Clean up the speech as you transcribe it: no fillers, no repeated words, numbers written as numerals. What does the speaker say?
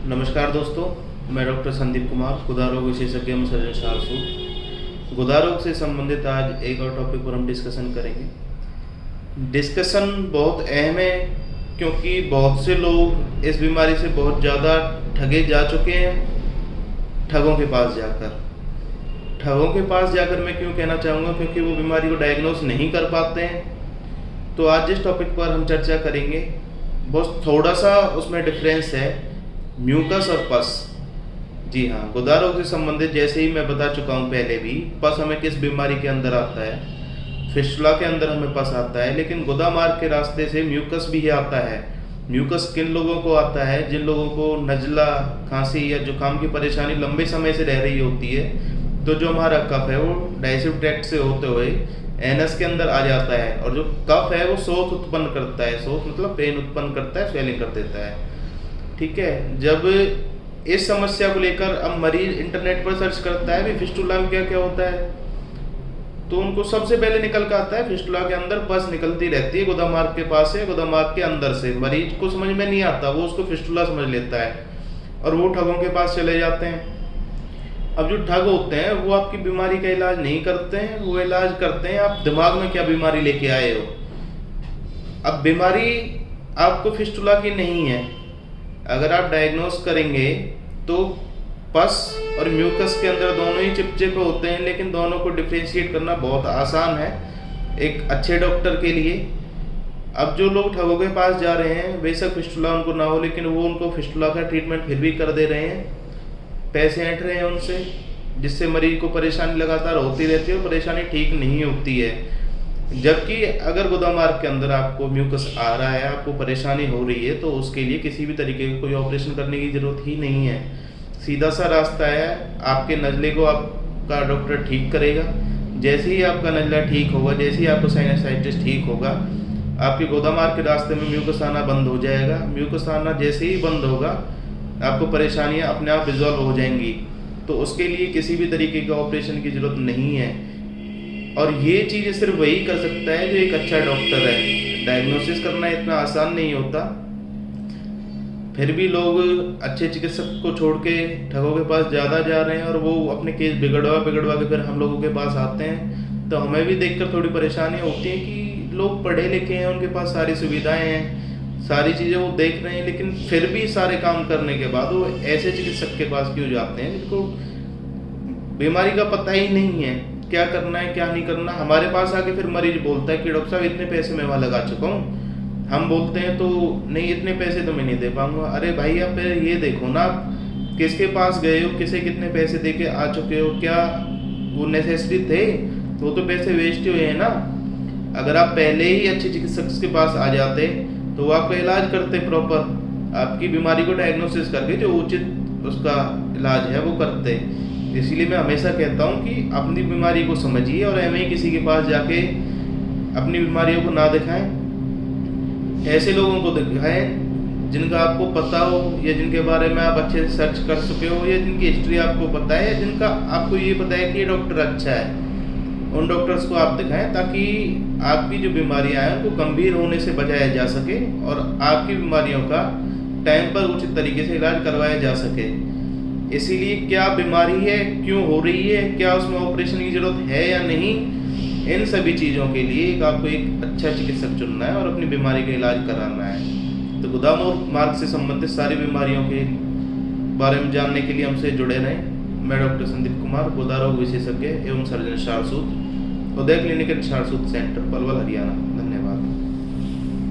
नमस्कार दोस्तों, मैं डॉक्टर संदीप कुमार, गुदा रोग विशेषज्ञ एवं सर्जन शारसूत। गुदा रोग से संबंधित आज एक और टॉपिक पर हम डिस्कशन करेंगे। डिस्कशन बहुत अहम है क्योंकि बहुत से लोग इस बीमारी से बहुत ज़्यादा ठगे जा चुके हैं ठगों के पास जाकर मैं क्यों कहना चाहूँगा, क्योंकि वो बीमारी को डायग्नोस नहीं कर पाते हैं। तो आज जिस टॉपिक पर हम चर्चा करेंगे बस थोड़ा सा उसमें डिफरेंस है, म्यूकस और पस। जी हाँ, गुदा रोग से संबंधित जैसे ही मैं बता चुका हूँ पहले भी, पस हमें किस बीमारी के अंदर आता है, फिस्टुला के अंदर हमें पस आता है, लेकिन गुदा मार्ग के रास्ते से म्यूकस भी आता है। म्यूकस किन लोगों को आता है? जिन लोगों को नज़ला, खांसी या जुकाम की परेशानी लंबे समय से रह रही होती है, तो जो हमारा कफ है वो डाइजेस्टिव ट्रैक्ट से होते हुए एनस के अंदर आ जाता है, और जो कफ है वो शोथ उत्पन्न करता है। शोथ मतलब पेन उत्पन्न करता है, स्वेलिंग कर देता है। ठीक है, जब इस समस्या को लेकर अब मरीज इंटरनेट पर सर्च करता है भी फिस्टुला में क्या क्या होता है, तो उनको सबसे पहले निकल कर आता है फिस्टुला के अंदर पस निकलती रहती है, गुदा मार्ग के पास से, गुदा मार्ग के अंदर से। मरीज को समझ में नहीं आता, वो उसको फिस्टुला समझ लेता है और वो ठगों के पास चले जाते हैं। अब जो ठग होते हैं वो आपकी बीमारी का इलाज नहीं करते हैं, वो इलाज करते हैं आप दिमाग में क्या बीमारी लेके आए हो। अब बीमारी आपको फिस्टुला की नहीं है, अगर आप डायग्नोस करेंगे तो पस और म्यूकस के अंदर दोनों ही चिपचिपे होते हैं, लेकिन दोनों को डिफरेंशिएट करना बहुत आसान है एक अच्छे डॉक्टर के लिए। अब जो लोग ठगों के पास जा रहे हैं, बेशक फिस्टुला उनको ना हो, लेकिन वो उनको फिस्टुला का ट्रीटमेंट फिर भी कर दे रहे हैं, पैसे ऐंठ रहे हैं उनसे, जिससे मरीज को परेशानी लगातार होती रहती है और परेशानी ठीक नहीं होती है। जबकि अगर गुदा मार्ग के अंदर आपको म्यूकस आ रहा है, आपको परेशानी हो रही है, तो उसके लिए किसी भी तरीके का कोई ऑपरेशन करने की ज़रूरत ही नहीं है। सीधा सा रास्ता है, आपके नज़ले को आपका डॉक्टर ठीक करेगा। जैसे ही आपका नज़ला ठीक होगा, जैसे ही आपका साइनसाइटिस ठीक होगा, आपके गुदा मार्ग के रास्ते में म्यूकस आना बंद हो जाएगा। म्यूकस आना जैसे ही बंद होगा, आपको परेशानियाँ अपने आप रिजॉल्व हो जाएंगी। तो उसके लिए किसी भी तरीके का ऑपरेशन की ज़रूरत नहीं है, और ये चीज़ सिर्फ वही कर सकता है जो एक अच्छा डॉक्टर है। डायग्नोसिस करना इतना आसान नहीं होता, फिर भी लोग अच्छे चिकित्सक को छोड़ के ठगों के पास ज़्यादा जा रहे हैं, और वो अपने केस बिगड़वा के फिर हम लोगों के पास आते हैं। तो हमें भी देखकर थोड़ी परेशानी होती है कि लोग पढ़े लिखे हैं, उनके पास सारी सुविधाएँ हैं, सारी चीज़ें वो देख रहे हैं, लेकिन फिर भी सारे काम करने के बाद वो ऐसे चिकित्सक के पास क्यों जाते हैं जिनको बीमारी का पता ही नहीं है, क्या करना है क्या नहीं करना। हमारे पास आके फिर मरीज बोलता है कि डॉक्टर साहब इतने पैसे मैं वहाँ लगा चुका हूँ। हम बोलते हैं तो नहीं, इतने पैसे तो मैं नहीं दे पाऊंगा। अरे भाई, आप ये देखो ना, आप किसके पास गए हो, किसे कितने पैसे दे के आ चुके हो, क्या वो नेसेसरी थे? वो तो पैसे वेस्ट हुए हैं ना। अगर आप पहले ही अच्छे चिकित्सक के पास आ जाते तो वो आपका इलाज करते प्रॉपर, आपकी बीमारी को डायग्नोसिस करके जो उचित उसका इलाज है वो करते। इसीलिए मैं हमेशा कहता हूँ कि अपनी बीमारी को समझिए और ऐसे ही किसी के पास जाके अपनी बीमारियों को ना दिखाएं। ऐसे लोगों को दिखाएं जिनका आपको पता हो, या जिनके बारे में आप अच्छे से सर्च कर चुके हो, या जिनकी हिस्ट्री आपको पता है, या जिनका आपको ये पता है कि ये डॉक्टर अच्छा है। उन डॉक्टर्स को आप दिखाएं ताकि आपकी जो बीमारियां हैं उनको गंभीर होने से बचाया जा सके और आपकी बीमारियों का टाइम पर उचित तरीके से इलाज करवाया जा सके। इसीलिए क्या बीमारी है, क्यों हो रही है, क्या उसमें ऑपरेशन की ज़रूरत है या नहीं, इन सभी चीज़ों के लिए आपको एक अच्छा चिकित्सक चुनना है और अपनी बीमारी का इलाज कराना है। तो गुदा मार्ग से संबंधित सारी बीमारियों के बारे में जानने के लिए हमसे जुड़े रहें। मैं डॉक्टर संदीप कुमार, गुदा रोग विशेषज्ञ एवं सर्जन शारसूत, उदय क्लिनिक एंड शारसूत सेंटर, पलवल, हरियाणा। धन्यवाद।